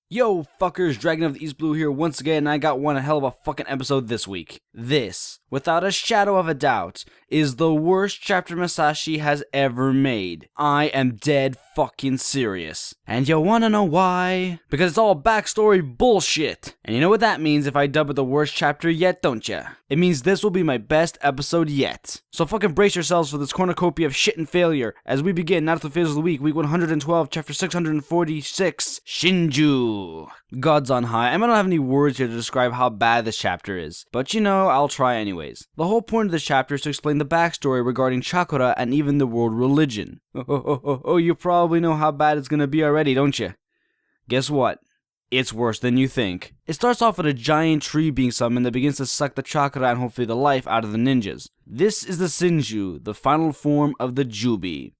Yo, fuckers, DragonoftheEastblu here once again, and I got one hell of a fucking episode this week. This, without a shadow of a doubt, is the worst chapter Masashi has ever made. I am dead fucking serious. And you wanna know why? Because it's all backstory bullshit. And you know what that means if I dub it the worst chapter yet, don't ya? It means this will be my best episode yet. So fucking brace yourselves for this cornucopia of shit and failure as we begin Naruto Fails of the Week, week 112, chapter 646, Shinju. Gods on high. I might not have any words here to describe how bad this chapter is, but you know, I'll try anyways. The whole point of this chapter is to explain the backstory regarding chakra and even the world religion. Oh, you probably know how bad it's gonna be already, don't you? Guess what? It's worse than you think. It starts off with a giant tree being summoned that begins to suck the chakra and hopefully the life out of the ninjas. This is the Shinju, the final form of the Jubi.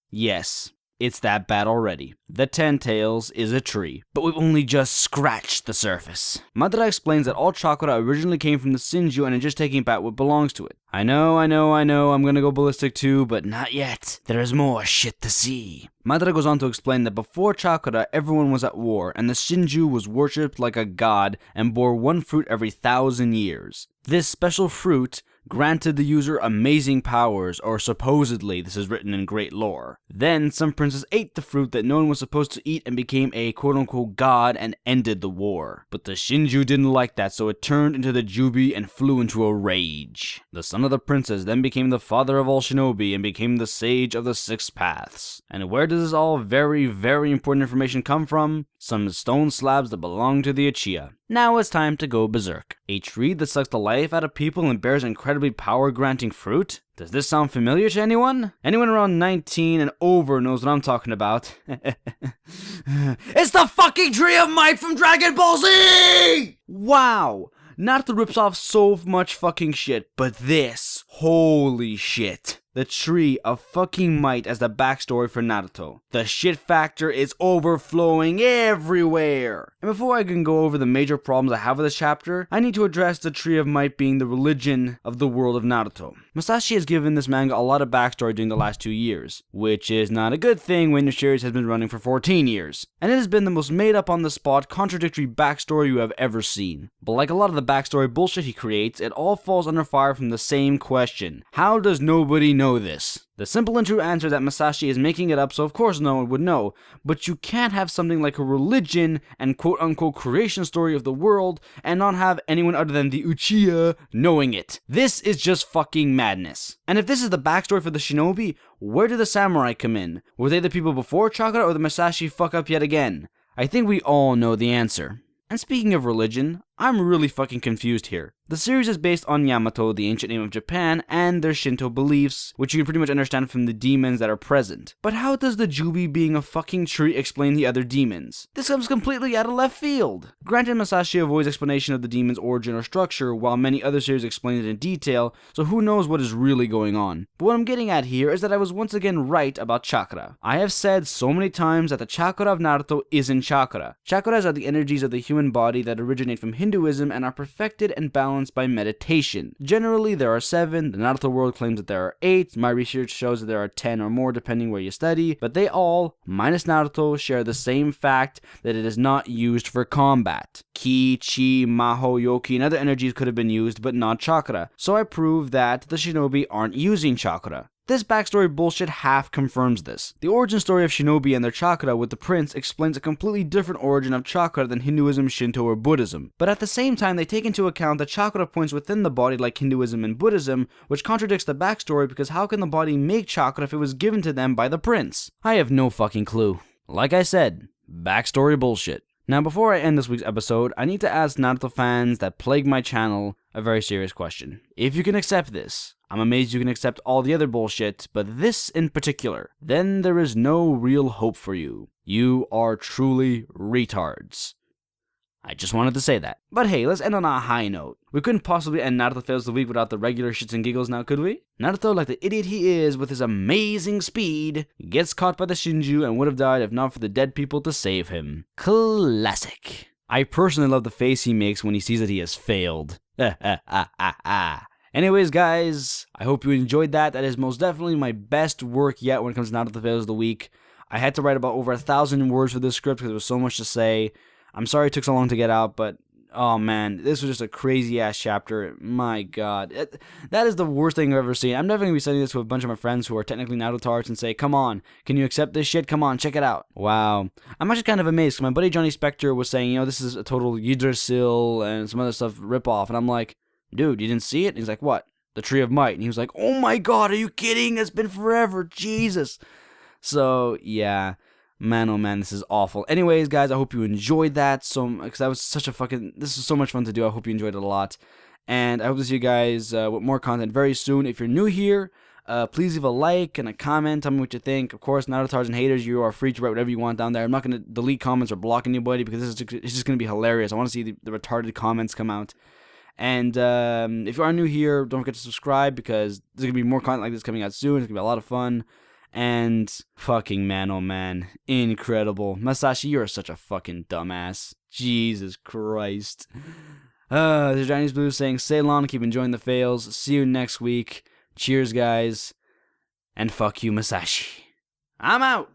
Yes. It's that bad already. The Ten Tails is a tree, but we've only just scratched the surface. Madara explains that all chakra originally came from the Shinju and is just taking back what belongs to it. I know, I'm gonna go ballistic too, but not yet. There is more shit to see. Madara goes on to explain that before chakra, everyone was at war, and the Shinju was worshipped like a god and bore one fruit every 1,000 years. This special fruit granted the user amazing powers, or supposedly, this is written in great lore. Then, some princes ate the fruit that no one was supposed to eat and became a quote-unquote god and ended the war. But the Shinju didn't like that, so it turned into the Jubi and flew into a rage. The son of the princess then became the father of all shinobi and became the sage of the six paths. And where does this all very, very important information come from? Some stone slabs that belong to the Uchiha. Now it's time to go berserk. A tree that sucks the life out of people and bears incredibly power-granting fruit? Does this sound familiar to anyone? Anyone around 19 and over knows what I'm talking about. It's the fucking Tree of Might from Dragon Ball Z! Wow! Naruto rips off so much fucking shit, but this, holy shit. The Tree of fucking Might as the backstory for Naruto. The shit factor is overflowing everywhere. And before I can go over the major problems I have with this chapter, I need to address the Tree of Might being the religion of the world of Naruto. Masashi has given this manga a lot of backstory during the last 2 years, which is not a good thing when your series has been running for 14 years. And it has been the most made up on the spot, contradictory backstory you have ever seen. But like a lot of the backstory bullshit he creates, it all falls under fire from the same question. How does nobody know this? The simple and true answer is that Masashi is making it up, so of course no one would know, but you can't have something like a religion and quote-unquote creation story of the world and not have anyone other than the Uchiha knowing it. This is just fucking madness. And if this is the backstory for the shinobi, where did the samurai come in? Were they the people before chakra or the Masashi fuck up yet again? I think we all know the answer. And speaking of religion, I'm really fucking confused here. The series is based on Yamato, the ancient name of Japan, and their Shinto beliefs, which you can pretty much understand from the demons that are present. But how does the Jubi being a fucking tree explain the other demons? This comes completely out of left field. Granted, Masashi avoids explanation of the demon's origin or structure, while many other series explain it in detail, so who knows what is really going on. But what I'm getting at here is that I was once again right about chakra. I have said so many times that the chakra of Naruto isn't chakra. Chakras are the energies of the human body that originate from Hinduism and are perfected and balanced by meditation. Generally, there are 7. The Naruto world claims that there are 8. My research shows that there are 10 or more depending where you study, but they all, minus Naruto, share the same fact that it is not used for combat. Ki, Chi, Maho, Yoki, and other energies could have been used, but not chakra. So I prove that the shinobi aren't using chakra. This backstory bullshit half confirms this. The origin story of shinobi and their chakra with the prince explains a completely different origin of chakra than Hinduism, Shinto, or Buddhism. But at the same time, they take into account the chakra points within the body like Hinduism and Buddhism, which contradicts the backstory because how can the body make chakra if it was given to them by the prince? I have no fucking clue. Like I said, backstory bullshit. Now before I end this week's episode, I need to ask Naruto fans that plague my channel a very serious question. If you can accept this, I'm amazed you can accept all the other bullshit, but this in particular, then there is no real hope for you. You are truly retards. I just wanted to say that. But hey, let's end on a high note. We couldn't possibly end Naruto Fails the Week without the regular shits and giggles now, could we? Naruto, like the idiot he is with his amazing speed, gets caught by the Shinju and would have died if not for the dead people to save him. Classic. I personally love the face he makes when he sees that he has failed. Anyways, guys, I hope you enjoyed that. That is most definitely my best work yet when it comes to Naruto Fails the Week. I had to write about over 1,000 words for this script because there was so much to say. I'm sorry it took so long to get out, but oh man, this was just a crazy ass chapter. My god. That is the worst thing I've ever seen. I'm never going to be sending this to a bunch of my friends who are technically Naruto-tards and say, come on, can you accept this shit? Come on, check it out. Wow. I'm actually kind of amazed. My buddy Johnny Spector was saying, you know, this is a total Yggdrasil and some other stuff ripoff. And I'm like, dude, you didn't see it? And he's like, what? The Tree of Might. And he was like, oh my god, are you kidding? It's been forever. Jesus. So, yeah. Man, oh man, this is awful. Anyways, guys, I hope you enjoyed that. Because that was such a this was so much fun to do. I hope you enjoyed it a lot. And I hope to see you guys with more content very soon. If you're new here, please leave a like and a comment. Tell me what you think. Of course, Naruto-tards and haters, you are free to write whatever you want down there. I'm not going to delete comments or block anybody because it's just going to be hilarious. I want to see the retarded comments come out. And if you are new here, don't forget to subscribe because there's going to be more content like this coming out soon. It's going to be a lot of fun. And fucking man, oh man, incredible. Masashi, you're such a fucking dumbass. Jesus Christ. This is DragonoftheEastblu saying, Ceylon, keep enjoying the fails. See you next week. Cheers, guys. And fuck you, Masashi. I'm out.